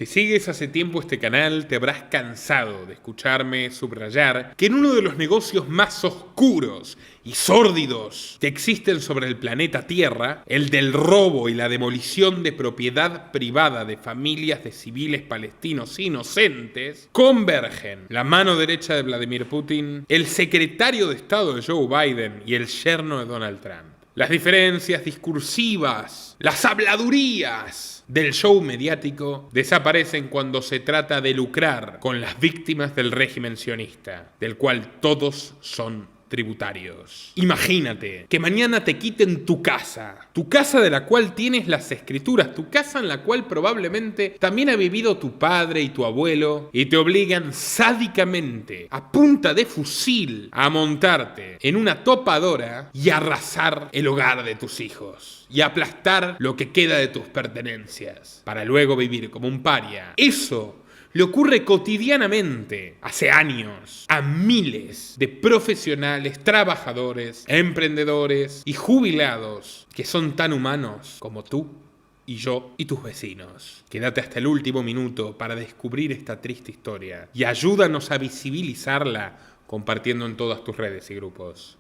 Si sigues hace tiempo este canal, te habrás cansado de escucharme subrayar que en uno de los negocios más oscuros y sórdidos que existen sobre el planeta Tierra, el del robo y la demolición de propiedad privada de familias de civiles palestinos inocentes, convergen la mano derecha de Vladimir Putin, el secretario de Estado de Joe Biden y el yerno de Donald Trump. Las diferencias discursivas, las habladurías del show mediático desaparecen cuando se trata de lucrar con las víctimas del régimen sionista, del cual todos son tributarios. Imagínate que mañana te quiten tu casa de la cual tienes las escrituras, tu casa en la cual probablemente también ha vivido tu padre y tu abuelo, y te obligan sádicamente, a punta de fusil, a montarte en una topadora y arrasar el hogar de tus hijos, y aplastar lo que queda de tus pertenencias, para luego vivir como un paria. Eso le ocurre cotidianamente, hace años, a miles de profesionales, trabajadores, emprendedores y jubilados que son tan humanos como tú y yo y tus vecinos. Quédate hasta el último minuto para descubrir esta triste historia y ayúdanos a visibilizarla compartiendo en todas tus redes y grupos.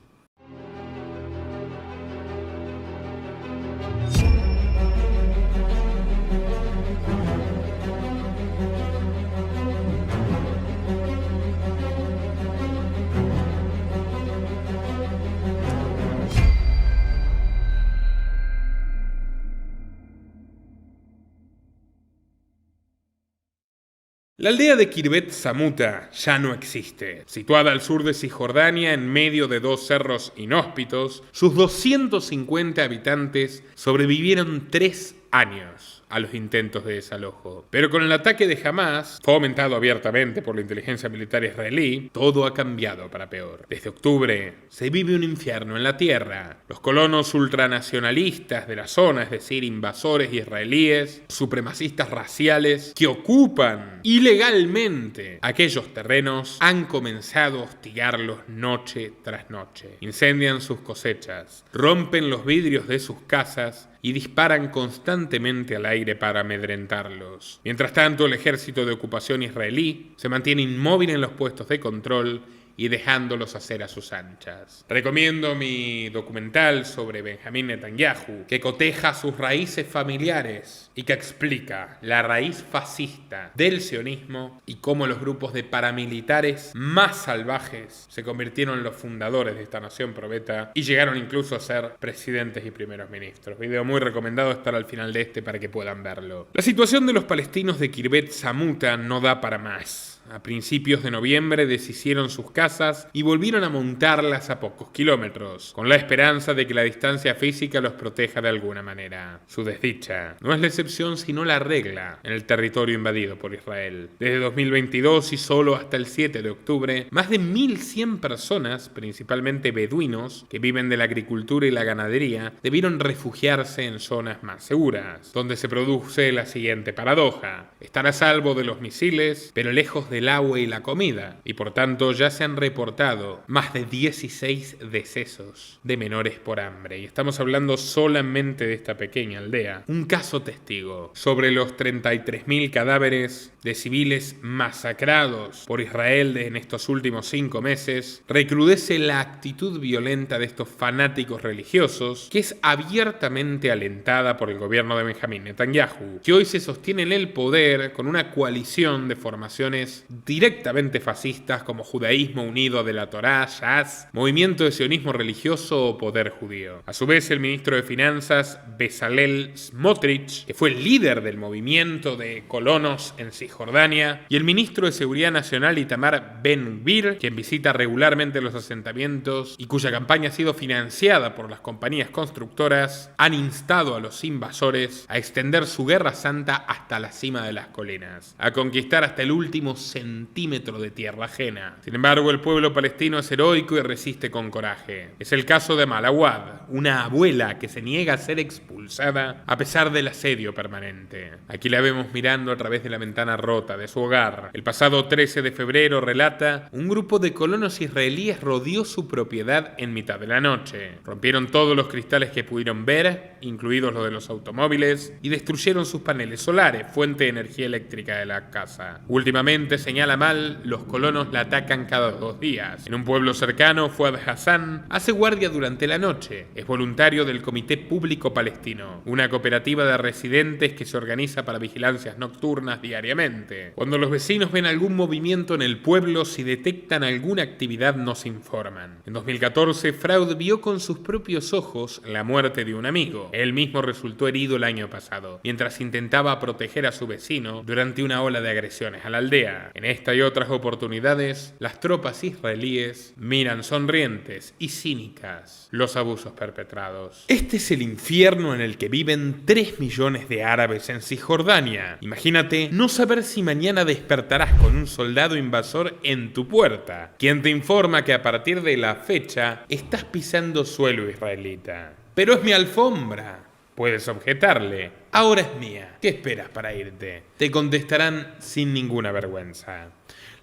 La aldea de Khirbet Zamuta ya no existe. Situada al sur de Cisjordania, en medio de dos cerros inhóspitos, sus 250 habitantes sobrevivieron 3 años a los intentos de desalojo. Pero con el ataque de Hamas, fomentado abiertamente por la inteligencia militar israelí, todo ha cambiado para peor. Desde octubre se vive un infierno en la tierra. Los colonos ultranacionalistas de la zona, es decir, invasores israelíes, supremacistas raciales que ocupan ilegalmente aquellos terrenos, han comenzado a hostigarlos noche tras noche. Incendian sus cosechas, rompen los vidrios de sus casas y disparan constantemente al aire para amedrentarlos. Mientras tanto, el ejército de ocupación israelí se mantiene inmóvil en los puestos de control y dejándolos hacer a sus anchas. Recomiendo mi documental sobre Benjamín Netanyahu, que coteja sus raíces familiares y que explica la raíz fascista del sionismo y cómo los grupos de paramilitares más salvajes se convirtieron en los fundadores de esta nación probeta y llegaron incluso a ser presidentes y primeros ministros. Video muy recomendado, estar al final de este para que puedan verlo. La situación de los palestinos de Khirbet Zamuta no da para más. A principios de noviembre deshicieron sus casas y volvieron a montarlas a pocos kilómetros, con la esperanza de que la distancia física los proteja de alguna manera. Su desdicha no es la excepción sino la regla en el territorio invadido por Israel. Desde 2022 y solo hasta el 7 de octubre, más de 1.100 personas, principalmente beduinos, que viven de la agricultura y la ganadería, debieron refugiarse en zonas más seguras, donde se produce la siguiente paradoja: estar a salvo de los misiles, pero lejos del agua y la comida, y por tanto ya se han reportado más de 16 decesos de menores por hambre, y estamos hablando solamente de esta pequeña aldea. Un caso testigo sobre los 33.000 cadáveres de civiles masacrados por Israel en estos últimos 5 meses recrudece la actitud violenta de estos fanáticos religiosos, que es abiertamente alentada por el gobierno de Benjamín Netanyahu, que hoy se sostiene en el poder con una coalición de formaciones directamente fascistas como Judaísmo Unido de la Torá, Shas, Movimiento de Sionismo Religioso o Poder Judío. A su vez, el ministro de Finanzas, Bezalel Smotrich, que fue el líder del movimiento de colonos en Cisjordania, y el ministro de Seguridad Nacional, Itamar Ben-Gvir, quien visita regularmente los asentamientos y cuya campaña ha sido financiada por las compañías constructoras, han instado a los invasores a extender su guerra santa hasta la cima de las colinas, a conquistar hasta el último centímetro de tierra ajena. Sin embargo, el pueblo palestino es heroico y resiste con coraje. Es el caso de Malawad, una abuela que se niega a ser expulsada a pesar del asedio permanente. Aquí la vemos mirando a través de la ventana rota de su hogar. El pasado 13 de febrero, relata, un grupo de colonos israelíes rodeó su propiedad en mitad de la noche. Rompieron todos los cristales que pudieron ver incluidos los de los automóviles, y destruyeron sus paneles solares, fuente de energía eléctrica de la casa. Últimamente, señala Mal, los colonos la atacan cada 2 días. En un pueblo cercano, Fuad Hassan hace guardia durante la noche. Es voluntario del Comité Público Palestino, una cooperativa de residentes que se organiza para vigilancias nocturnas diariamente. Cuando los vecinos ven algún movimiento en el pueblo, si detectan alguna actividad, nos informan. En 2014, Fraud vio con sus propios ojos la muerte de un amigo. Él mismo resultó herido el año pasado, mientras intentaba proteger a su vecino durante una ola de agresiones a la aldea. En esta y otras oportunidades, las tropas israelíes miran sonrientes y cínicas los abusos perpetrados. Este es el infierno en el que viven 3 millones de árabes en Cisjordania. Imagínate no saber si mañana despertarás con un soldado invasor en tu puerta, quien te informa que a partir de la fecha estás pisando suelo israelita. Pero es mi alfombra, puedes objetarle. Ahora es mía. ¿Qué esperas para irte? Te contestarán sin ninguna vergüenza.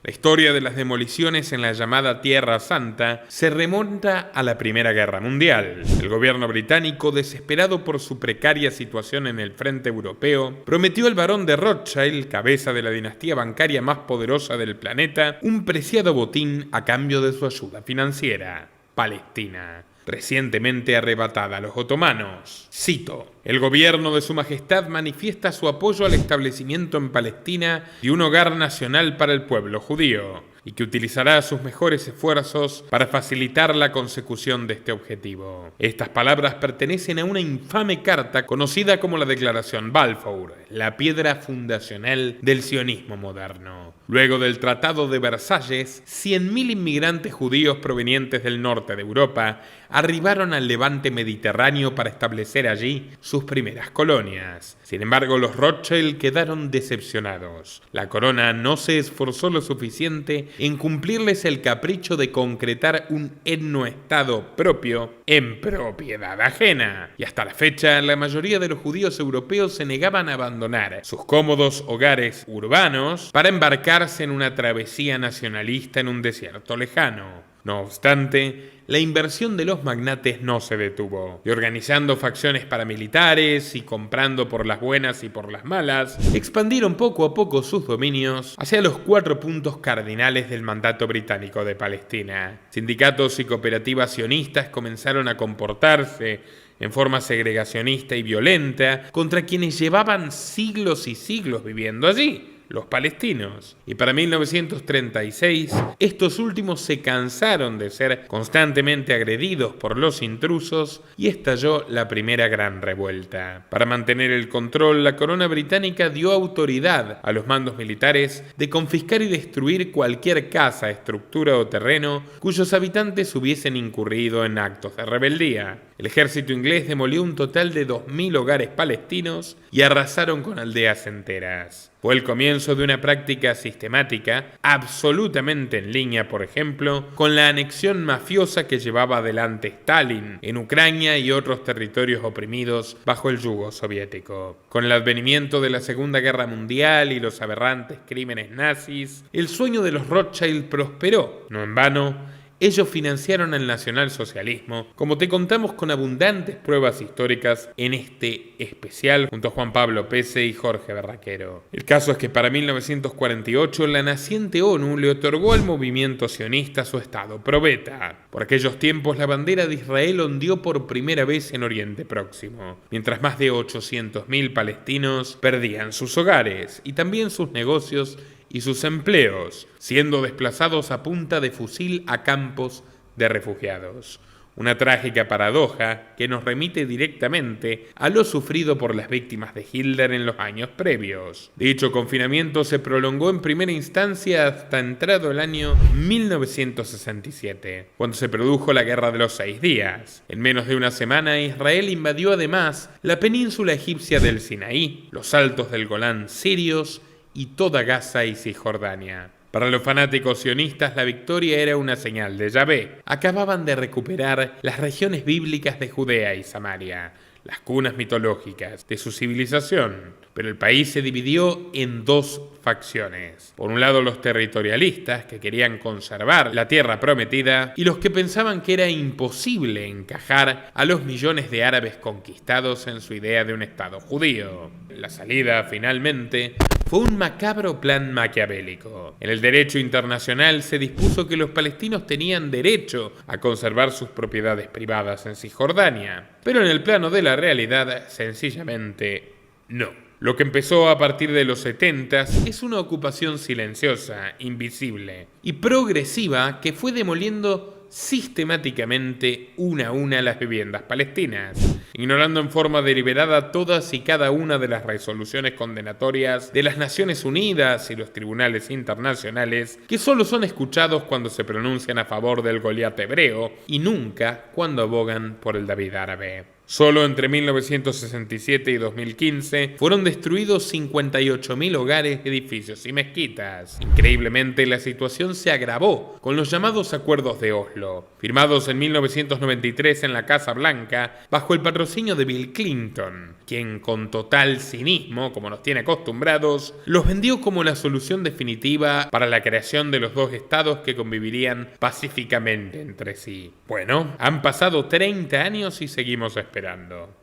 La historia de las demoliciones en la llamada Tierra Santa se remonta a la Primera Guerra Mundial. El gobierno británico, desesperado por su precaria situación en el frente europeo, prometió al barón de Rothschild, cabeza de la dinastía bancaria más poderosa del planeta, un preciado botín a cambio de su ayuda financiera: Palestina, recientemente arrebatada a los otomanos. Cito: el gobierno de su majestad manifiesta su apoyo al establecimiento en Palestina de un hogar nacional para el pueblo judío, y que utilizará sus mejores esfuerzos para facilitar la consecución de este objetivo. Estas palabras pertenecen a una infame carta conocida como la Declaración Balfour, la piedra fundacional del sionismo moderno. Luego del Tratado de Versalles, 100.000 inmigrantes judíos provenientes del norte de Europa arribaron al levante mediterráneo para establecer allí sus primeras colonias. Sin embargo, los Rothschild quedaron decepcionados. La corona no se esforzó lo suficiente en cumplirles el capricho de concretar un etnoestado propio en propiedad ajena. Y hasta la fecha, la mayoría de los judíos europeos se negaban a abandonar sus cómodos hogares urbanos para embarcarse en una travesía nacionalista en un desierto lejano. No obstante, la inversión de los magnates no se detuvo, y organizando facciones paramilitares y comprando por las buenas y por las malas, expandieron poco a poco sus dominios hacia los 4 puntos cardinales del mandato británico de Palestina. Sindicatos y cooperativas sionistas comenzaron a comportarse en forma segregacionista y violenta contra quienes llevaban siglos y siglos viviendo allí, los palestinos. Y para 1936, estos últimos se cansaron de ser constantemente agredidos por los intrusos y estalló la primera gran revuelta. Para mantener el control, la corona británica dio autoridad a los mandos militares de confiscar y destruir cualquier casa, estructura o terreno cuyos habitantes hubiesen incurrido en actos de rebeldía. El ejército inglés demolió un total de 2.000 hogares palestinos y arrasaron con aldeas enteras. Fue el comienzo de una práctica sistemática, absolutamente en línea, por ejemplo, con la anexión mafiosa que llevaba adelante Stalin en Ucrania y otros territorios oprimidos bajo el yugo soviético. Con el advenimiento de la Segunda Guerra Mundial y los aberrantes crímenes nazis, el sueño de los Rothschild prosperó. No en vano, ellos financiaron el nacionalsocialismo, como te contamos con abundantes pruebas históricas en este especial junto a Juan Pablo Pese y Jorge Berraquero. El caso es que para 1948 la naciente ONU le otorgó al movimiento sionista su estado probeta. Por aquellos tiempos la bandera de Israel ondeó por primera vez en Oriente Próximo, mientras más de 800.000 palestinos perdían sus hogares y también sus negocios y sus empleos, siendo desplazados a punta de fusil a campos de refugiados. Una trágica paradoja que nos remite directamente a lo sufrido por las víctimas de Hitler en los años previos. Dicho confinamiento se prolongó en primera instancia hasta entrado el año 1967, cuando se produjo la Guerra de los 6 días. En menos de una semana, Israel invadió además la península egipcia del Sinaí, los altos del Golán sirios y toda Gaza y Cisjordania. Para los fanáticos sionistas, la victoria era una señal de Yahvé. Acababan de recuperar las regiones bíblicas de Judea y Samaria, las cunas mitológicas de su civilización. Pero el país se dividió en 2 facciones. Por un lado, los territorialistas, que querían conservar la tierra prometida, y los que pensaban que era imposible encajar a los millones de árabes conquistados en su idea de un Estado judío. La salida, finalmente, fue un macabro plan maquiavélico. En el derecho internacional se dispuso que los palestinos tenían derecho a conservar sus propiedades privadas en Cisjordania, pero en el plano de la realidad, sencillamente, no. Lo que empezó a partir de los 70s es una ocupación silenciosa, invisible y progresiva que fue demoliendo sistemáticamente una a una las viviendas palestinas, ignorando en forma deliberada todas y cada una de las resoluciones condenatorias de las Naciones Unidas y los tribunales internacionales, que solo son escuchados cuando se pronuncian a favor del Goliat hebreo y nunca cuando abogan por el David árabe. Solo entre 1967 y 2015 fueron destruidos 58.000 hogares, edificios y mezquitas. Increíblemente, la situación se agravó con los llamados Acuerdos de Oslo, firmados en 1993 en la Casa Blanca bajo el patrocinio de Bill Clinton, quien con total cinismo, como nos tiene acostumbrados, los vendió como la solución definitiva para la creación de los dos estados que convivirían pacíficamente entre sí. Bueno, han pasado 30 años y seguimos esperando.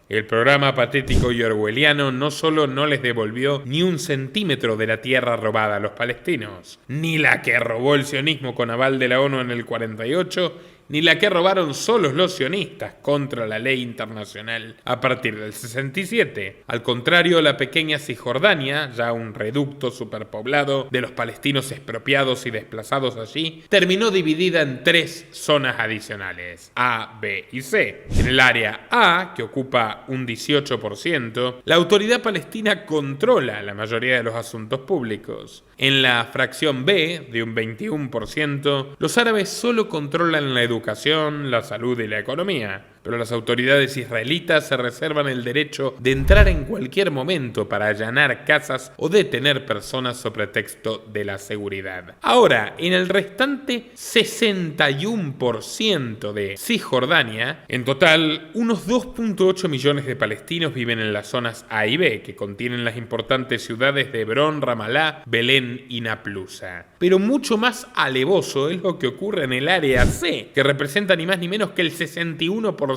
El programa patético y orwelliano no solo no les devolvió ni un centímetro de la tierra robada a los palestinos, ni la que robó el sionismo con aval de la ONU en el 48, ni la que robaron solos los sionistas contra la ley internacional a partir del 67. Al contrario, la pequeña Cisjordania, ya un reducto superpoblado de los palestinos expropiados y desplazados allí, terminó dividida en 3 zonas adicionales, A, B y C. En el área A, que ocupa un 18%, la autoridad palestina controla la mayoría de los asuntos públicos. En la fracción B, de un 21%, los árabes solo controlan la educación, la salud y la economía, pero las autoridades israelitas se reservan el derecho de entrar en cualquier momento para allanar casas o detener personas sobre pretexto de la seguridad. Ahora, en el restante 61% de Cisjordania, en total, unos 2.8 millones de palestinos viven en las zonas A y B, que contienen las importantes ciudades de Hebrón, Ramalá, Belén y Naplusa. Pero mucho más alevoso es lo que ocurre en el área C, que representa ni más ni menos que el 61%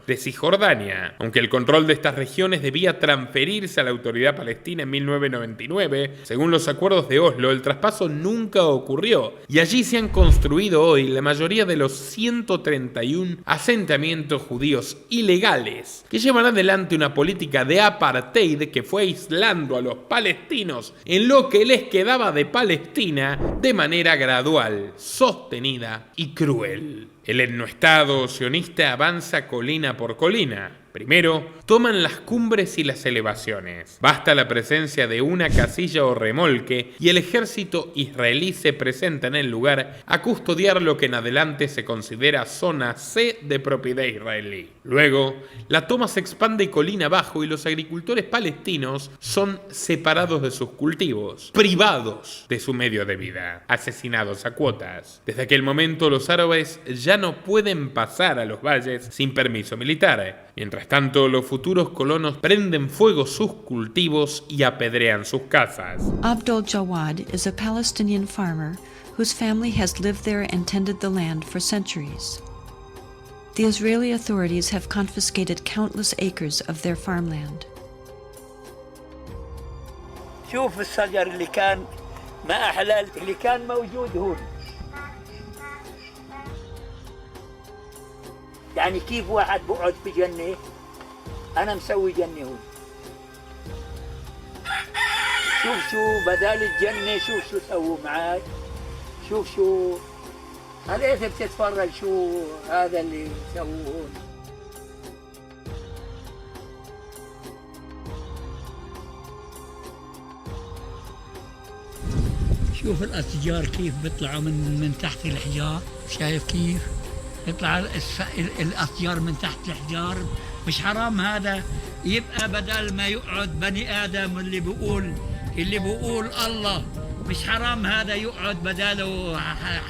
de Cisjordania. Aunque el control de estas regiones debía transferirse a la autoridad palestina en 1999, según los acuerdos de Oslo, el traspaso nunca ocurrió, y allí se han construido hoy la mayoría de los 131 asentamientos judíos ilegales, que llevan adelante una política de apartheid que fue aislando a los palestinos en lo que les quedaba de Palestina de manera gradual, sostenida y cruel. El etnoestado sionista avanza colina por colina. Primero, toman las cumbres y las elevaciones. Basta la presencia de una casilla o remolque y el ejército israelí se presenta en el lugar a custodiar lo que en adelante se considera zona C de propiedad israelí. Luego, la toma se expande colina abajo y los agricultores palestinos son separados de sus cultivos, privados de su medio de vida, asesinados a cuotas. Desde aquel momento, los árabes ya no pueden pasar a los valles sin permiso militar. Mientras tanto, los futuros colonos prenden fuego sus cultivos y apedrean sus casas. Abdul Jawad is a Palestinian farmer whose family has lived there and tended the land for centuries. The Israeli authorities have confiscated countless acres of their farmland. شوف الشجر اللي كان ما أحلى اللي كان موجود هون. يعني كيف واحد بقعد في جنة أنا مسوي جنة هون. شوف شو بدال الجنة شوف شو سووا معاي. شوف شو هلا إذا بتتفرج شو هذا اللي سووه هون. شوف الأشجار كيف بيطلعوا من تحت الحجار. شايف كيف يطلع الأشجار من تحت الحجار. مش حرام هذا يبقى بدل ما يقعد بني آدم اللي بيقول الله مش حرام هذا يقعد بداله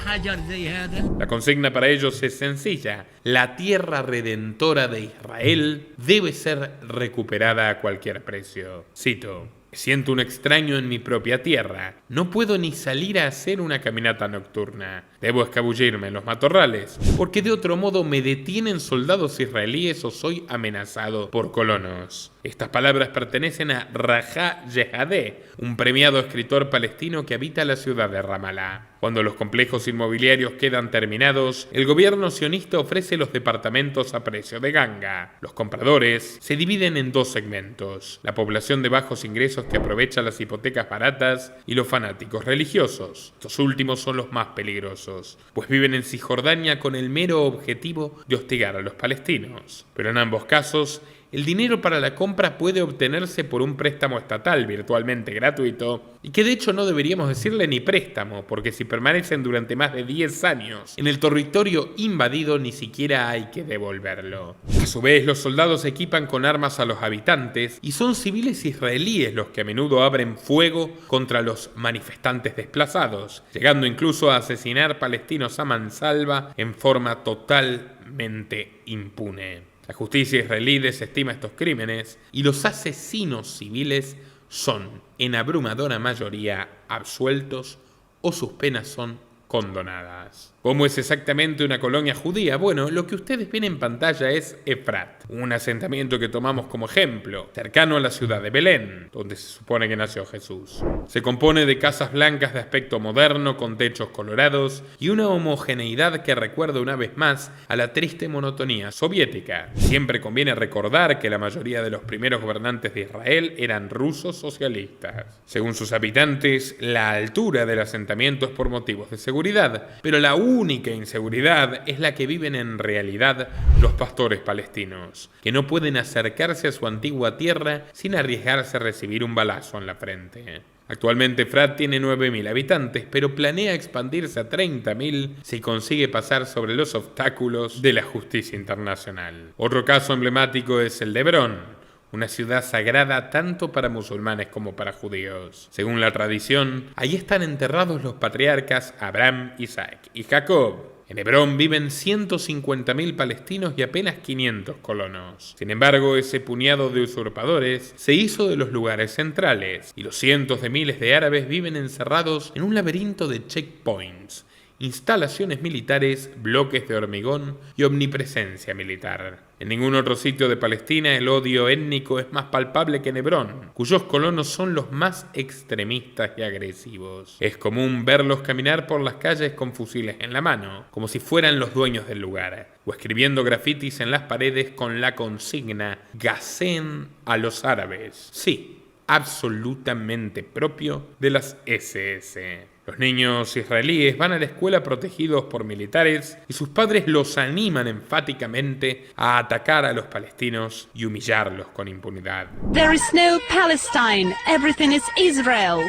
حجر زي هذا. La consigna para ellos es sencilla. La tierra redentora de Israel debe ser recuperada a cualquier precio. Cito: Me siento un extraño en mi propia tierra. No puedo ni salir a hacer una caminata nocturna. Debo escabullirme en los matorrales, porque de otro modo me detienen soldados israelíes o soy amenazado por colonos. Estas palabras pertenecen a Raja Yehadeh, un premiado escritor palestino que habita la ciudad de Ramallah. Cuando los complejos inmobiliarios quedan terminados, el gobierno sionista ofrece los departamentos a precio de ganga. Los compradores se dividen en dos segmentos: la población de bajos ingresos que aprovecha las hipotecas baratas y los fanáticos religiosos. Estos últimos son los más peligrosos, pues viven en Cisjordania con el mero objetivo de hostigar a los palestinos. Pero en ambos casos, el dinero para la compra puede obtenerse por un préstamo estatal virtualmente gratuito, y que de hecho no deberíamos decirle ni préstamo, porque si permanecen durante más de 10 años en el territorio invadido ni siquiera hay que devolverlo. A su vez, los soldados equipan con armas a los habitantes y son civiles israelíes los que a menudo abren fuego contra los manifestantes desplazados, llegando incluso a asesinar palestinos a mansalva en forma totalmente impune. La justicia israelí desestima estos crímenes y los asesinos civiles son, en abrumadora mayoría, absueltos o sus penas son condonadas. ¿Cómo es exactamente una colonia judía? Bueno, lo que ustedes ven en pantalla es Efrat, un asentamiento que tomamos como ejemplo, cercano a la ciudad de Belén, donde se supone que nació Jesús. Se compone de casas blancas de aspecto moderno con techos colorados y una homogeneidad que recuerda una vez más a la triste monotonía soviética. Siempre conviene recordar que la mayoría de los primeros gobernantes de Israel eran rusos socialistas. Según sus habitantes, la altura del asentamiento es por motivos de seguridad, pero la única inseguridad es la que viven en realidad los pastores palestinos, que no pueden acercarse a su antigua tierra sin arriesgarse a recibir un balazo en la frente. Actualmente Efrat tiene 9.000 habitantes, pero planea expandirse a 30.000 si consigue pasar sobre los obstáculos de la justicia internacional. Otro caso emblemático es el de Hebrón, una ciudad sagrada tanto para musulmanes como para judíos. Según la tradición, allí están enterrados los patriarcas Abraham, Isaac y Jacob. En Hebrón viven 150.000 palestinos y apenas 500 colonos. Sin embargo, ese puñado de usurpadores se hizo de los lugares centrales, y los cientos de miles de árabes viven encerrados en un laberinto de checkpoints, instalaciones militares, bloques de hormigón y omnipresencia militar. En ningún otro sitio de Palestina el odio étnico es más palpable que en Hebrón, cuyos colonos son los más extremistas y agresivos. Es común verlos caminar por las calles con fusiles en la mano, como si fueran los dueños del lugar, o escribiendo grafitis en las paredes con la consigna «Gacen a los árabes». Sí, absolutamente propio de las SS. Los niños israelíes van a la escuela protegidos por militares y sus padres los animan enfáticamente a atacar a los palestinos y humillarlos con impunidad. There is no Palestine. Everything is Israel.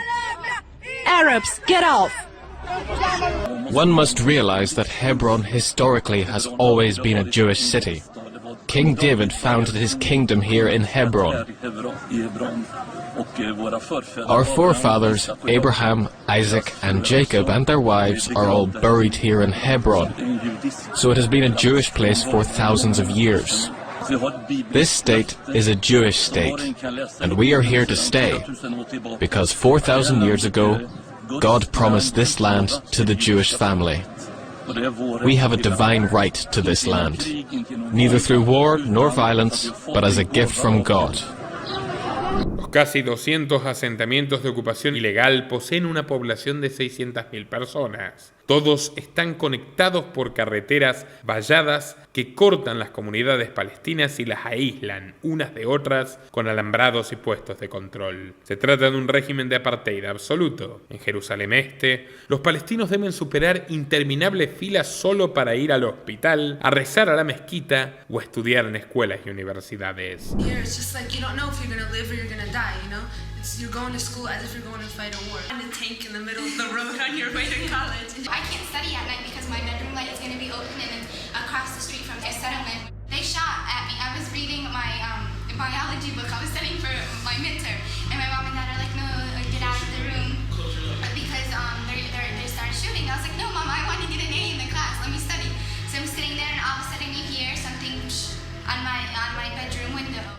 Arabs, get off. One must realize that Hebron historically has always been a Jewish city. King David founded his kingdom here in Hebron. Our forefathers, Abraham, Isaac and Jacob and their wives are all buried here in Hebron, so it has been a Jewish place for thousands of years. This state is a Jewish state, and we are here to stay, because 4,000 years ago, God promised this land to the Jewish family. We have a divine right to this land, neither through war nor violence, but as a gift from God. Los casi 200 asentamientos de ocupación ilegal poseen una población de 600.000 personas. Todos están conectados por carreteras valladas que cortan las comunidades palestinas y las aíslan unas de otras con alambrados y puestos de control. Se trata de un régimen de apartheid absoluto. En Jerusalén Este, los palestinos deben superar interminables filas solo para ir al hospital, a rezar a la mezquita o a estudiar en escuelas y universidades. You're going to school as if you're going to fight a war. On a tank in the middle of the road on your way to college. I can't study at night because my bedroom light is going to be open and across the street from their settlement. They shot at me. I was reading my biology book. I was studying for my midterm. And my mom and dad are like, no, get out of the room. Because they started shooting. I was like, no, Mom, I want to get an A in the class. Let me study. So I'm sitting there and all of a sudden you hear something on my bedroom window.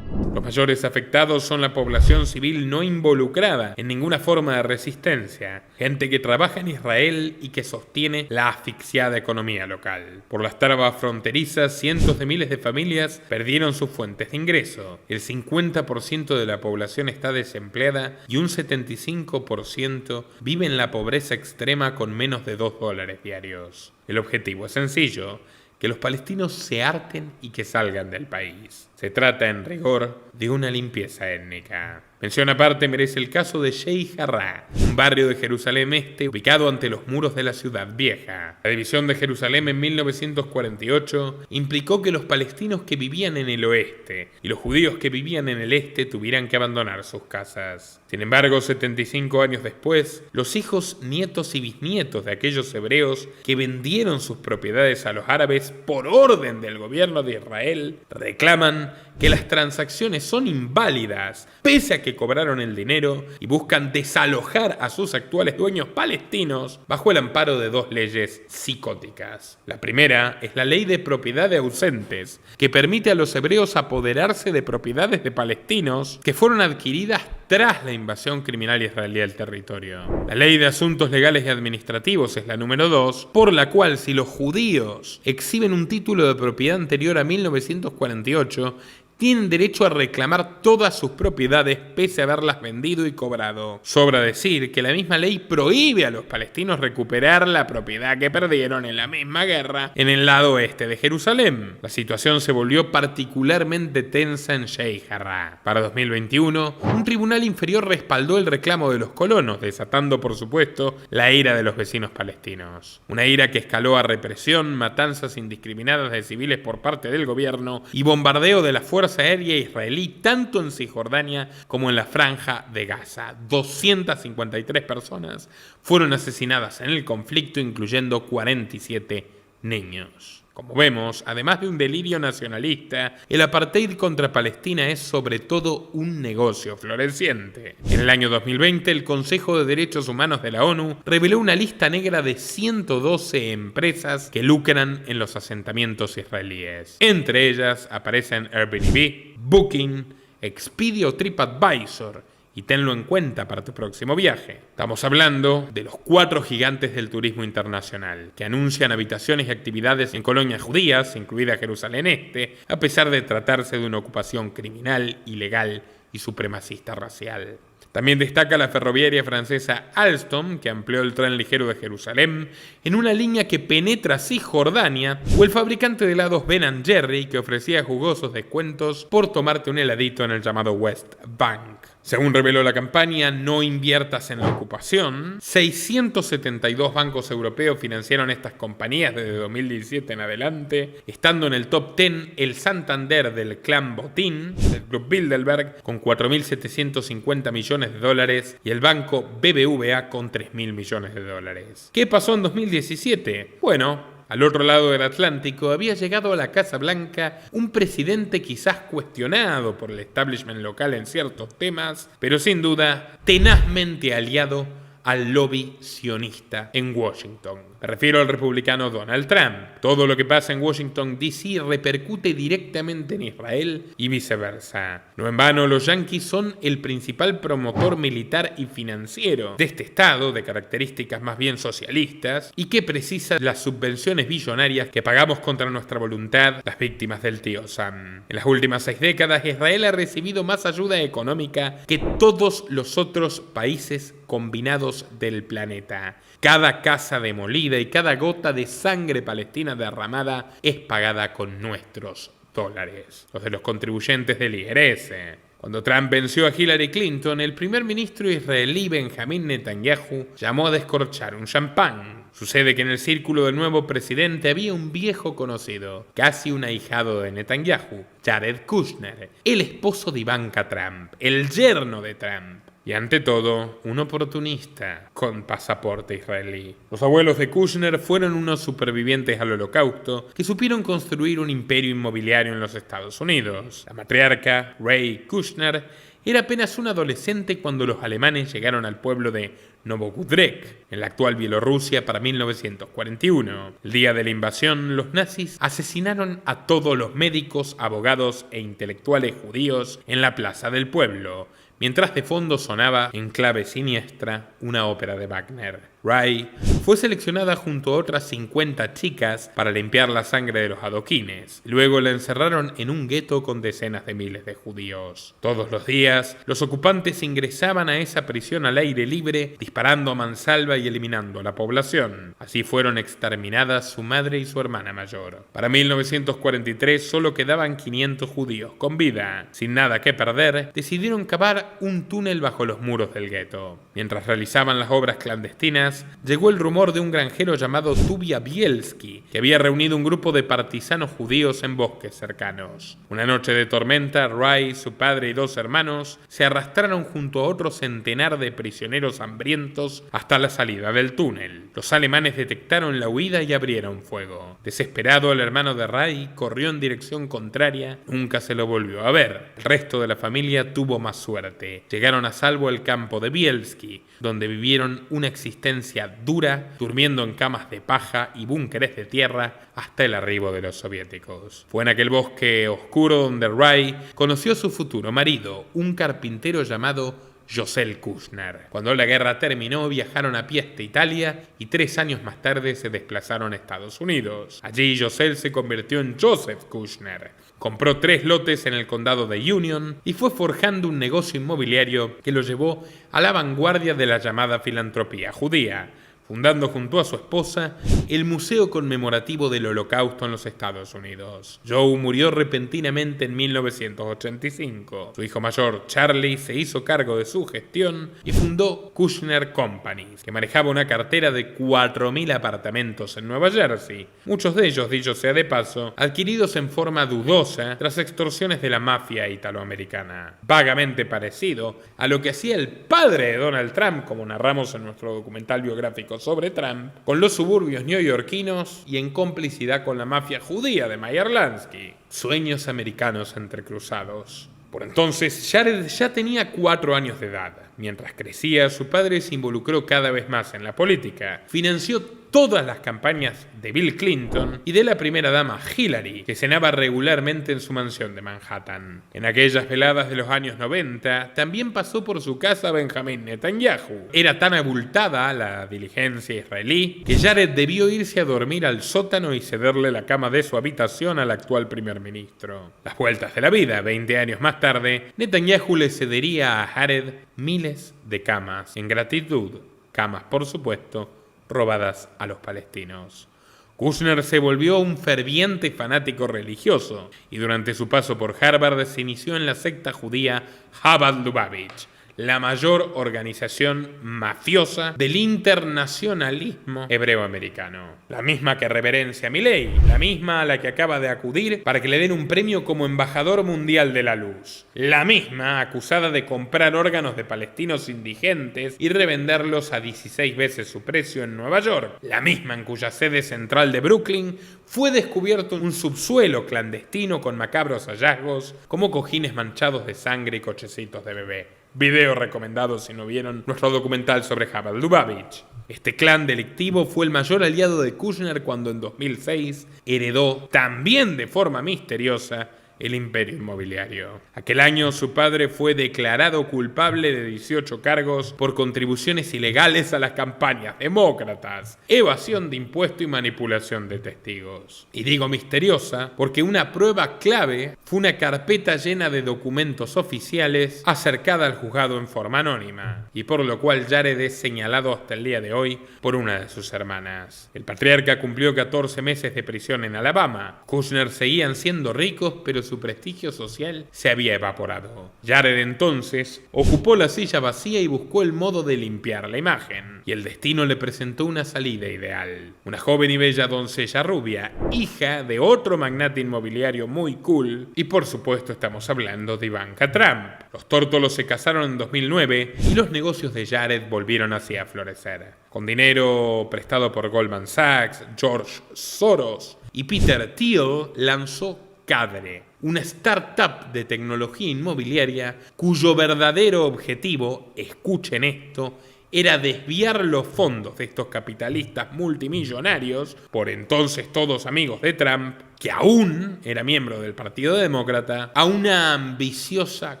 Lo Los mayores afectados son la población civil no involucrada en ninguna forma de resistencia, gente que trabaja en Israel y que sostiene la asfixiada economía local. Por las trabas fronterizas, cientos de miles de familias perdieron sus fuentes de ingreso. El 50% de la población está desempleada y un 75% vive en la pobreza extrema con menos de $2 diarios. El objetivo es sencillo: que los palestinos se harten y que salgan del país. Se trata, en rigor, de una limpieza étnica. Mención aparte merece el caso de Sheikh Jarrah, un barrio de Jerusalén Este ubicado ante los muros de la ciudad vieja. La división de Jerusalén en 1948 implicó que los palestinos que vivían en el oeste y los judíos que vivían en el este tuvieran que abandonar sus casas. Sin embargo, 75 años después, los hijos, nietos y bisnietos de aquellos hebreos que vendieron sus propiedades a los árabes por orden del gobierno de Israel reclaman que las transacciones son inválidas, pese a que cobraron el dinero, y buscan desalojar a sus actuales dueños palestinos bajo el amparo de dos leyes psicóticas. La primera es la ley de propiedad de ausentes, que permite a los hebreos apoderarse de propiedades de palestinos que fueron adquiridas tras la invasión criminal israelí al territorio. La ley de asuntos legales y administrativos es la número 2, por la cual si los judíos exhiben un título de propiedad anterior a 1948, tienen derecho a reclamar todas sus propiedades pese a haberlas vendido y cobrado. Sobra decir que la misma ley prohíbe a los palestinos recuperar la propiedad que perdieron en la misma guerra en el lado oeste de Jerusalén. La situación se volvió particularmente tensa en Sheikh Jarrah. Para 2021, un tribunal inferior respaldó el reclamo de los colonos, desatando, por supuesto, la ira de los vecinos palestinos. Una ira que escaló a represión, matanzas indiscriminadas de civiles por parte del gobierno y bombardeo de la fuerza aérea israelí tanto en Cisjordania como en la Franja de Gaza. 253 personas fueron asesinadas en el conflicto, incluyendo 47 niños. Como vemos, además de un delirio nacionalista, el apartheid contra Palestina es sobre todo un negocio floreciente. En el año 2020, el Consejo de Derechos Humanos de la ONU reveló una lista negra de 112 empresas que lucran en los asentamientos israelíes. Entre ellas aparecen Airbnb, Booking, Expedia o TripAdvisor. Y tenlo en cuenta para tu próximo viaje. Estamos hablando de los 4 gigantes del turismo internacional, que anuncian habitaciones y actividades en colonias judías, incluida Jerusalén Este, a pesar de tratarse de una ocupación criminal, ilegal y supremacista racial. También destaca la ferroviaria francesa Alstom, que amplió el tren ligero de Jerusalén en una línea que penetra Cisjordania, o el fabricante de helados Ben & Jerry, que ofrecía jugosos descuentos por tomarte un heladito en el llamado West Bank. Según reveló la campaña No inviertas en la ocupación, 672 bancos europeos financiaron estas compañías desde 2017 en adelante, estando en el top 10 el Santander del clan Botín, del Club Bilderberg, con 4.750 millones de dólares, y el banco BBVA con 3.000 millones de dólares. ¿Qué pasó en 2017? Bueno, al otro lado del Atlántico había llegado a la Casa Blanca un presidente quizás cuestionado por el establishment local en ciertos temas, pero sin duda tenazmente aliado al lobby sionista en Washington. Me refiero al republicano Donald Trump. Todo lo que pasa en Washington, D.C. repercute directamente en Israel y viceversa. No en vano, los yanquis son el principal promotor militar y financiero de este estado, de características más bien socialistas, y que precisa las subvenciones billonarias que pagamos contra nuestra voluntad las víctimas del tío Sam. En las últimas 6 décadas, Israel ha recibido más ayuda económica que todos los otros países combinados del planeta. Cada casa demolida y cada gota de sangre palestina derramada es pagada con nuestros dólares, los de los contribuyentes del IRS. Cuando Trump venció a Hillary Clinton, el primer ministro israelí Benjamin Netanyahu llamó a descorchar un champán. Sucede que en el círculo del nuevo presidente había un viejo conocido, casi un ahijado de Netanyahu, Jared Kushner, el esposo de Ivanka Trump, el yerno de Trump. Y ante todo, un oportunista con pasaporte israelí. Los abuelos de Kushner fueron unos supervivientes al Holocausto que supieron construir un imperio inmobiliario en los Estados Unidos. La matriarca, Ray Kushner, Era apenas un adolescente cuando los alemanes llegaron al pueblo de Novogródsk, en la actual Bielorrusia, para 1941. El día de la invasión, los nazis asesinaron a todos los médicos, abogados e intelectuales judíos en la plaza del pueblo, mientras de fondo sonaba, en clave siniestra, una ópera de Wagner. Ray fue seleccionada junto a otras 50 chicas para limpiar la sangre de los adoquines. Luego la encerraron en un gueto con decenas de miles de judíos. Todos los días, los ocupantes ingresaban a esa prisión al aire libre, disparando a mansalva y eliminando a la población. Así fueron exterminadas su madre y su hermana mayor. Para 1943 solo quedaban 500 judíos con vida. Sin nada que perder, decidieron cavar un túnel bajo los muros del gueto. Mientras realizaban las obras clandestinas, llegó el rumor de un granjero llamado Tuvia Bielski, que había reunido un grupo de partisanos judíos en bosques cercanos. Una noche de tormenta, Ray, su padre y 2 hermanos se arrastraron junto a otro centenar de prisioneros hambrientos hasta la salida del túnel. Los alemanes detectaron la huida y abrieron fuego. Desesperado, el hermano de Ray corrió en dirección contraria. Nunca se lo volvió a ver. El resto de la familia tuvo más suerte. Llegaron a salvo al campo de Bielski, donde vivieron una existencia dura, durmiendo en camas de paja y búnkeres de tierra hasta el arribo de los soviéticos. Fue en aquel bosque oscuro donde Ray conoció a su futuro marido, un carpintero llamado Josel Kushner. Cuando la guerra terminó, viajaron a pie hasta Italia y 3 años más tarde se desplazaron a Estados Unidos. Allí Josel se convirtió en Joseph Kushner. Compró 3 lotes en el condado de Union y fue forjando un negocio inmobiliario que lo llevó a la vanguardia de la llamada filantropía judía, fundando junto a su esposa el Museo Conmemorativo del Holocausto en los Estados Unidos. Joe murió repentinamente en 1985. Su hijo mayor, Charlie, se hizo cargo de su gestión y fundó Kushner Companies, que manejaba una cartera de 4.000 apartamentos en Nueva Jersey, muchos de ellos, dicho sea de paso, adquiridos en forma dudosa tras extorsiones de la mafia italoamericana. Vagamente parecido a lo que hacía el padre de Donald Trump, como narramos en nuestro documental biográfico sobre Trump, con los suburbios neoyorquinos y en complicidad con la mafia judía de Meyer Lansky. Sueños americanos entrecruzados. Por entonces, Jared ya tenía 4 años de edad. Mientras crecía, su padre se involucró cada vez más en la política. Financió todas las campañas de Bill Clinton y de la primera dama Hillary, que cenaba regularmente en su mansión de Manhattan. En aquellas veladas de los años 90, también pasó por su casa Benjamin Netanyahu. Era tan abultada la diligencia israelí que Jared debió irse a dormir al sótano y cederle la cama de su habitación al actual primer ministro. Las vueltas de la vida. 20 años más tarde, Netanyahu le cedería a Jared miles de camas. En gratitud, camas, por supuesto, robadas a los palestinos. Kushner se volvió un ferviente fanático religioso y durante su paso por Harvard se inició en la secta judía Chabad Lubavitch, la mayor organización mafiosa del internacionalismo hebreo-americano. La misma que reverencia a Milei, la misma a la que acaba de acudir para que le den un premio como embajador mundial de la luz. La misma acusada de comprar órganos de palestinos indigentes y revenderlos a 16 veces su precio en Nueva York. La misma en cuya sede central de Brooklyn fue descubierto un subsuelo clandestino con macabros hallazgos como cojines manchados de sangre y cochecitos de bebé. Video recomendado si no vieron nuestro documental sobre Chabad Lubavitch. Este clan delictivo fue el mayor aliado de Kushner cuando en 2006 heredó, también de forma misteriosa, el imperio inmobiliario. Aquel año su padre fue declarado culpable de 18 cargos por contribuciones ilegales a las campañas demócratas, evasión de impuesto y manipulación de testigos. Y digo misteriosa porque una prueba clave fue una carpeta llena de documentos oficiales acercada al juzgado en forma anónima, y por lo cual Jared es señalado hasta el día de hoy por una de sus hermanas. El patriarca cumplió 14 meses de prisión en Alabama. Kushner seguían siendo ricos, pero su prestigio social se había evaporado. Jared entonces ocupó la silla vacía y buscó el modo de limpiar la imagen, y el destino le presentó una salida ideal. Una joven y bella doncella rubia, hija de otro magnate inmobiliario muy cool, y por supuesto estamos hablando de Ivanka Trump. Los tórtolos se casaron en 2009 y los negocios de Jared volvieron así a florecer. Con dinero prestado por Goldman Sachs, George Soros y Peter Thiel, lanzó Cadre, una startup de tecnología inmobiliaria cuyo verdadero objetivo, escuchen esto, era desviar los fondos de estos capitalistas multimillonarios, por entonces todos amigos de Trump, que aún era miembro del Partido Demócrata, a una ambiciosa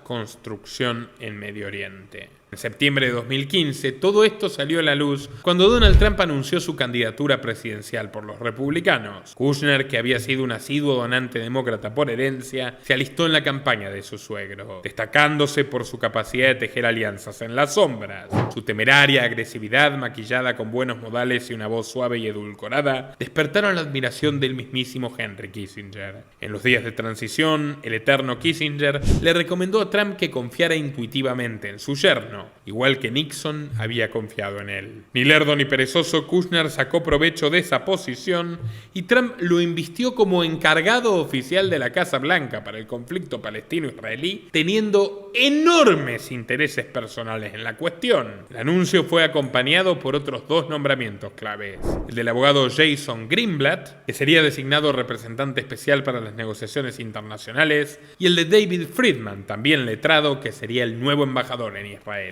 construcción en Medio Oriente. En septiembre de 2015, todo esto salió a la luz cuando Donald Trump anunció su candidatura presidencial por los republicanos. Kushner, que había sido un asiduo donante demócrata por herencia, se alistó en la campaña de su suegro, destacándose por su capacidad de tejer alianzas en las sombras. Su temeraria agresividad, maquillada con buenos modales y una voz suave y edulcorada, despertaron la admiración del mismísimo Henry Kissinger. En los días de transición, el eterno Kissinger le recomendó a Trump que confiara intuitivamente en su yerno, igual que Nixon había confiado en él. Ni lerdo ni perezoso, Kushner sacó provecho de esa posición y Trump lo invistió como encargado oficial de la Casa Blanca para el conflicto palestino-israelí, teniendo enormes intereses personales en la cuestión. El anuncio fue acompañado por otros dos nombramientos claves: el del abogado Jason Greenblatt, que sería designado representante especial para las negociaciones internacionales, y el de David Friedman, también letrado, que sería el nuevo embajador en Israel.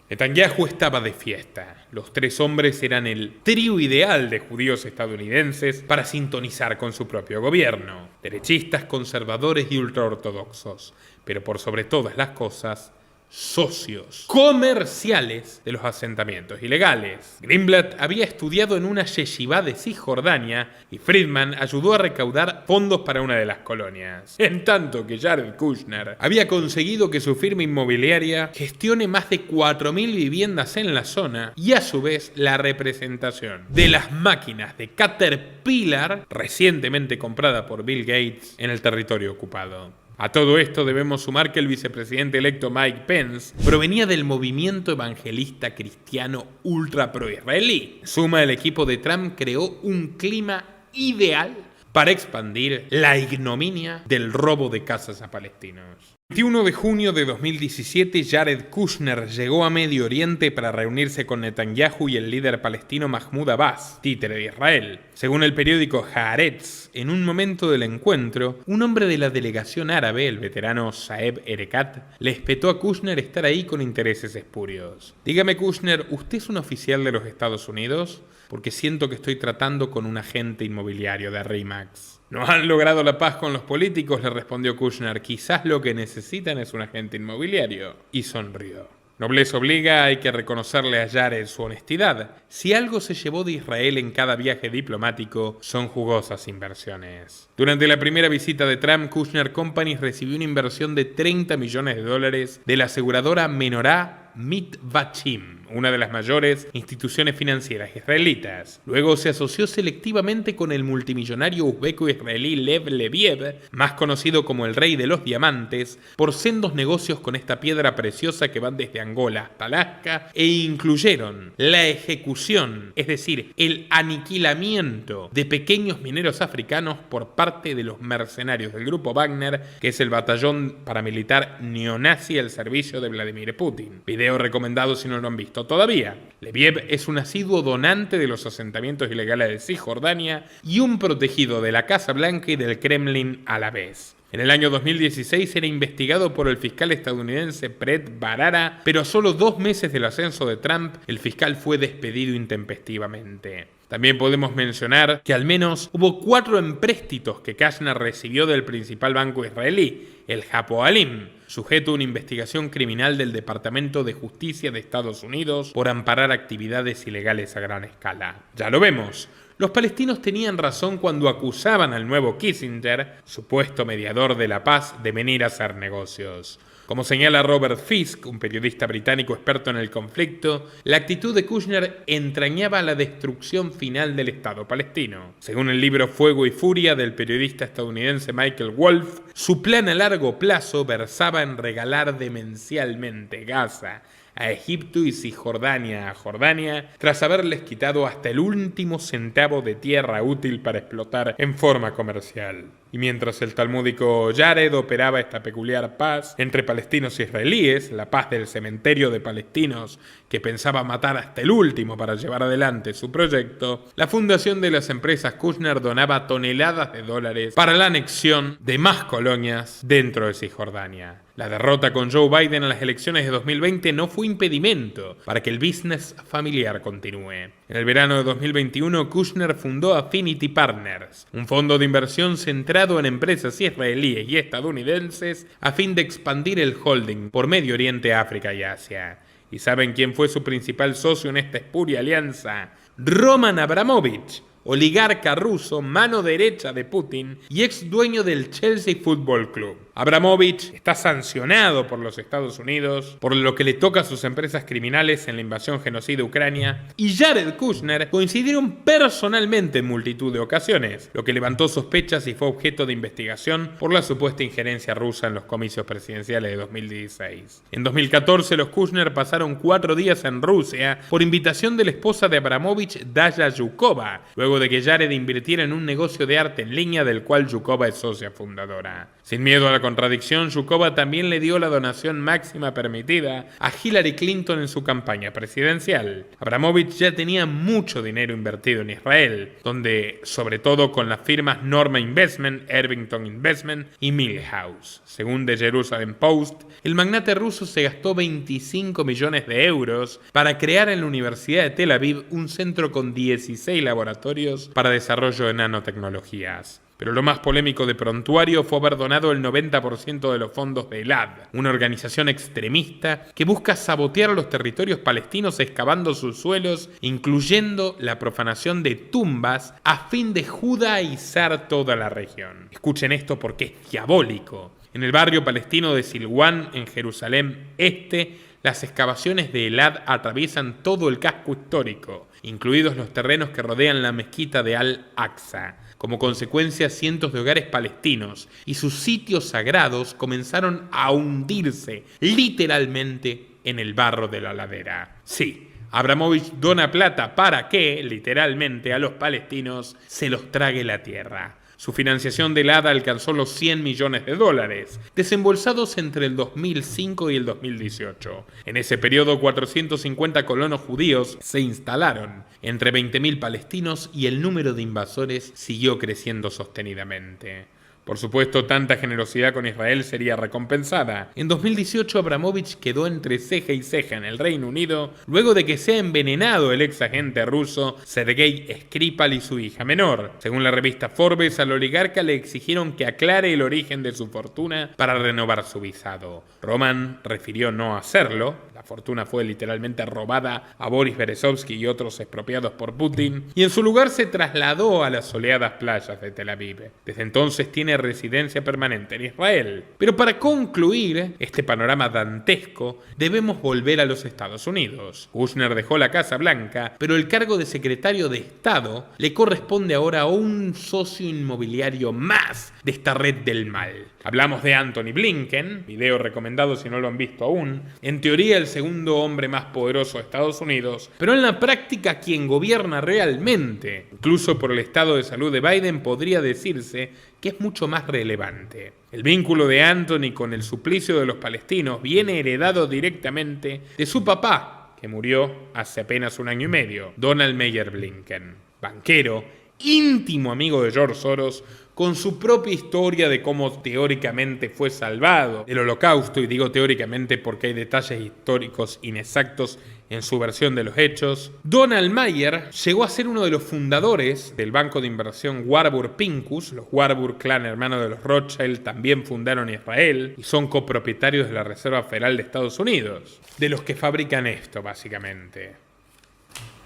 Netanyahu estaba de fiesta. Los tres hombres eran el trío ideal de judíos estadounidenses para sintonizar con su propio gobierno. Derechistas, conservadores y ultraortodoxos, pero por sobre todas las cosas, socios comerciales de los asentamientos ilegales. Greenblatt había estudiado en una yeshivá de Cisjordania y Friedman ayudó a recaudar fondos para una de las colonias. En tanto que Jared Kushner había conseguido que su firma inmobiliaria gestione más de 4.000 viviendas en la zona y a su vez la representación de las máquinas de Caterpillar recientemente comprada por Bill Gates en el territorio ocupado. A todo esto debemos sumar que el vicepresidente electo Mike Pence provenía del movimiento evangelista cristiano ultra pro-israelí. En suma, el equipo de Trump creó un clima ideal para expandir la ignominia del robo de casas a palestinos. El 21 de junio de 2017, Jared Kushner llegó a Medio Oriente para reunirse con Netanyahu y el líder palestino Mahmoud Abbas, títere de Israel. Según el periódico Haaretz, en un momento del encuentro, un hombre de la delegación árabe, el veterano Saeb Erekat, le espetó a Kushner estar ahí con intereses espurios. Dígame, Kushner, ¿usted es un oficial de los Estados Unidos? Porque siento que estoy tratando con un agente inmobiliario de RE/MAX. ¿No han logrado la paz con los políticos?, le respondió Kushner. Quizás lo que necesitan es un agente inmobiliario. Y sonrió. Nobleza obliga, hay que reconocerle a Jared su honestidad. Si algo se llevó de Israel en cada viaje diplomático, son jugosas inversiones. Durante la primera visita de Trump, Kushner Companies recibió una inversión de $30 millones de la aseguradora Menorah Mitvachim, una de las mayores instituciones financieras israelitas. Luego se asoció selectivamente con el multimillonario uzbeco-israelí Lev Leviev, más conocido como el Rey de los Diamantes, por sendos negocios con esta piedra preciosa que van desde Angola hasta Alaska, e incluyeron la ejecución, es decir, el aniquilamiento de pequeños mineros africanos por parte de los mercenarios del grupo Wagner, que es el batallón paramilitar neonazi al servicio de Vladimir Putin. Video recomendado si no lo han visto todavía. Leviev es un asiduo donante de los asentamientos ilegales de Cisjordania y un protegido de la Casa Blanca y del Kremlin a la vez. En el año 2016 era investigado por el fiscal estadounidense Brett Bharara, pero a solo 2 meses del ascenso de Trump, el fiscal fue despedido intempestivamente. También podemos mencionar que al menos hubo 4 empréstitos que Kushner recibió del principal banco israelí, el Hapoalim, sujeto a una investigación criminal del Departamento de Justicia de Estados Unidos por amparar actividades ilegales a gran escala. Ya lo vemos. Los palestinos tenían razón cuando acusaban al nuevo Kissinger, supuesto mediador de la paz, de venir a hacer negocios. Como señala Robert Fisk, un periodista británico experto en el conflicto, la actitud de Kushner entrañaba la destrucción final del Estado palestino. Según el libro Fuego y Furia del periodista estadounidense Michael Wolff, su plan a largo plazo versaba en regalar demencialmente Gaza a Egipto y Cisjordania a Jordania, tras haberles quitado hasta el último centavo de tierra útil para explotar en forma comercial. Y mientras el talmúdico Jared operaba esta peculiar paz entre palestinos e israelíes, la paz del cementerio de palestinos que pensaba matar hasta el último para llevar adelante su proyecto, la fundación de las empresas Kushner donaba toneladas de dólares para la anexión de más colonias dentro de Cisjordania. La derrota con Joe Biden en las elecciones de 2020 no fue impedimento para que el business familiar continúe. En el verano de 2021, Kushner fundó Affinity Partners, un fondo de inversión centrado en empresas israelíes y estadounidenses a fin de expandir el holding por Medio Oriente, África y Asia. ¿Y saben quién fue su principal socio en esta espuria alianza? Roman Abramovich, oligarca ruso, mano derecha de Putin y ex dueño del Chelsea Football Club. Abramovich está sancionado por los Estados Unidos por lo que le toca a sus empresas criminales en la invasión genocida de Ucrania, y Jared Kushner coincidieron personalmente en multitud de ocasiones, lo que levantó sospechas y fue objeto de investigación por la supuesta injerencia rusa en los comicios presidenciales de 2016. En 2014, los Kushner pasaron 4 días en Rusia por invitación de la esposa de Abramovich, Daya Yukova, luego de que Jared invirtiera en un negocio de arte en línea del cual Yukova es socia fundadora. Sin miedo a la contradicción, Yukova también le dio la donación máxima permitida a Hillary Clinton en su campaña presidencial. Abramovich ya tenía mucho dinero invertido en Israel, donde, sobre todo con las firmas Norma Investment, Irvington Investment y Millhouse. Según The Jerusalem Post, el magnate ruso se gastó 25 millones de euros para crear en la Universidad de Tel Aviv un centro con 16 laboratorios para desarrollo de nanotecnologías. Pero lo más polémico de Prontuario fue haber donado el 90% de los fondos de Elad, una organización extremista que busca sabotear los territorios palestinos excavando sus suelos, incluyendo la profanación de tumbas a fin de judaizar toda la región. Escuchen esto porque es diabólico. En el barrio palestino de Silwan, en Jerusalén Este, las excavaciones de Elad atraviesan todo el casco histórico, incluidos los terrenos que rodean la mezquita de Al-Aqsa. Como consecuencia, cientos de hogares palestinos y sus sitios sagrados comenzaron a hundirse literalmente en el barro de la ladera. Sí, Abramovich dona plata para que, literalmente, a los palestinos se los trague la tierra. Su financiación de Elad alcanzó los 100 millones de dólares, desembolsados entre el 2005 y el 2018. En ese periodo, 450 colonos judíos se instalaron, entre 20.000 palestinos, y el número de invasores siguió creciendo sostenidamente. Por supuesto, tanta generosidad con Israel sería recompensada. En 2018, Abramovich quedó entre ceja y ceja en el Reino Unido luego de que sea envenenado el ex agente ruso Sergei Skripal y su hija menor. Según la revista Forbes, al oligarca le exigieron que aclare el origen de su fortuna para renovar su visado. Roman refirió no hacerlo. La fortuna fue literalmente robada a Boris Berezovsky y otros expropiados por Putin, y en su lugar se trasladó a las soleadas playas de Tel Aviv. Desde entonces tiene residencia permanente en Israel. Pero para concluir este panorama dantesco, debemos volver a los Estados Unidos. Kushner dejó la Casa Blanca, pero el cargo de secretario de Estado le corresponde ahora a un socio inmobiliario más de esta red del mal. Hablamos de Antony Blinken, video recomendado si no lo han visto aún, en teoría el segundo hombre más poderoso de Estados Unidos, pero en la práctica quien gobierna realmente. Incluso por el estado de salud de Biden podría decirse que es mucho más relevante. El vínculo de Antony con el suplicio de los palestinos viene heredado directamente de su papá, que murió hace apenas 1 año y medio, Donald Meyer Blinken, banquero, íntimo amigo de George Soros, con su propia historia de cómo teóricamente fue salvado del Holocausto, y digo teóricamente porque hay detalles históricos inexactos en su versión de los hechos. Donald Meyer llegó a ser uno de los fundadores del banco de inversión Warburg Pincus. Los Warburg, clan hermano de los Rothschild, también fundaron Israel y son copropietarios de la Reserva Federal de Estados Unidos, de los que fabrican esto básicamente.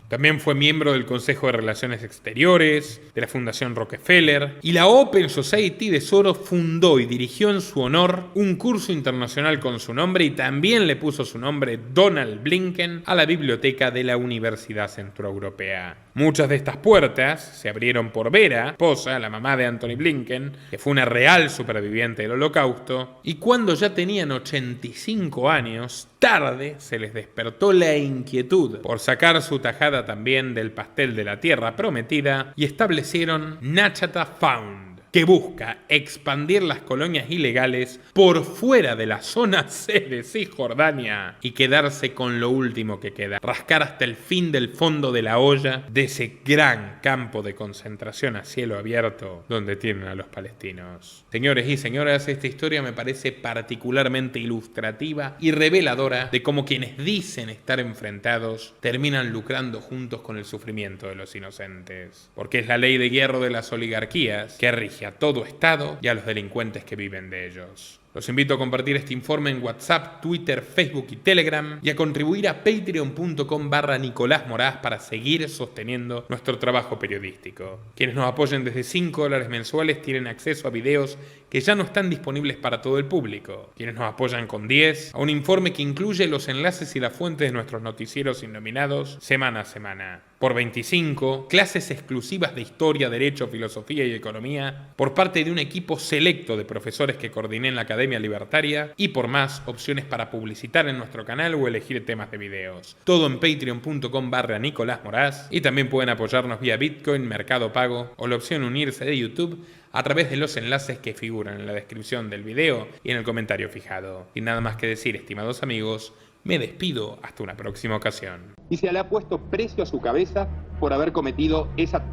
También fue miembro del Consejo de Relaciones Exteriores, de la Fundación Rockefeller, y la Open Society de Soros fundó y dirigió en su honor un curso internacional con su nombre, y también le puso su nombre, Donald Blinken, a la biblioteca de la Universidad Centroeuropea. Muchas de estas puertas se abrieron por Vera, esposa, la mamá de Antony Blinken, que fue una real superviviente del Holocausto, y cuando ya tenían 85 años, tarde se les despertó la inquietud por sacar su tajada también del pastel de la tierra prometida y establecieron Nachata Fund, que busca expandir las colonias ilegales por fuera de la zona C de Cisjordania y quedarse con lo último que queda, rascar hasta el fin del fondo de la olla de ese gran campo de concentración a cielo abierto donde tienen a los palestinos. Señores y señoras, esta historia me parece particularmente ilustrativa y reveladora de cómo quienes dicen estar enfrentados terminan lucrando juntos con el sufrimiento de los inocentes, porque es la ley de hierro de las oligarquías que rige a todo Estado y a los delincuentes que viven de ellos. Los invito a compartir este informe en WhatsApp, Twitter, Facebook y Telegram y a contribuir a patreon.com/Nicolás Moraz para seguir sosteniendo nuestro trabajo periodístico. Quienes nos apoyen desde $5 mensuales tienen acceso a videos que ya no están disponibles para todo el público. Quienes nos apoyan con 10, a un informe que incluye los enlaces y las fuentes de nuestros noticieros innominados semana a semana. Por 25, clases exclusivas de historia, derecho, filosofía y economía por parte de un equipo selecto de profesores que coordiné en la Academia Libertaria, y por más, opciones para publicitar en nuestro canal o elegir temas de videos. Todo en patreon.com/Nicolás Moraz, y también pueden apoyarnos vía Bitcoin, Mercado Pago o la opción unirse de YouTube a través de los enlaces que figuran en la descripción del video y en el comentario fijado. Y nada más que decir, estimados amigos, me despido hasta una próxima ocasión. Y se le ha puesto precio a su cabeza por haber cometido esa...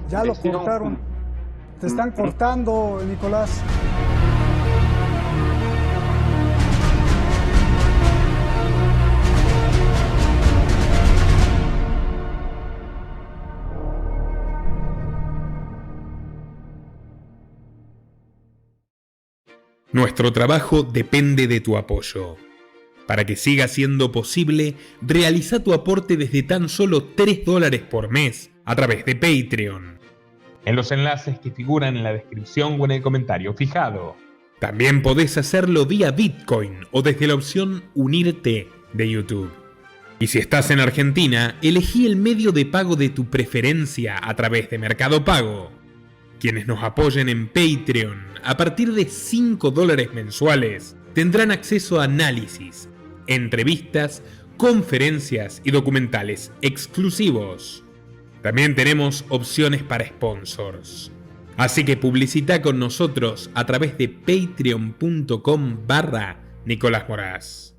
Ya lo cortaron. Te están cortando, Nicolás. Nuestro trabajo depende de tu apoyo. Para que siga siendo posible, realiza tu aporte desde tan solo $3 por mes a través de Patreon, en los enlaces que figuran en la descripción o en el comentario fijado. También podés hacerlo vía Bitcoin o desde la opción Unirte de YouTube. Y si estás en Argentina, elegí el medio de pago de tu preferencia a través de Mercado Pago. Quienes nos apoyen en Patreon a partir de $5 mensuales tendrán acceso a análisis, entrevistas, conferencias y documentales exclusivos. También tenemos opciones para sponsors. Así que publicita con nosotros a través de patreon.com/Nicolás Moraz.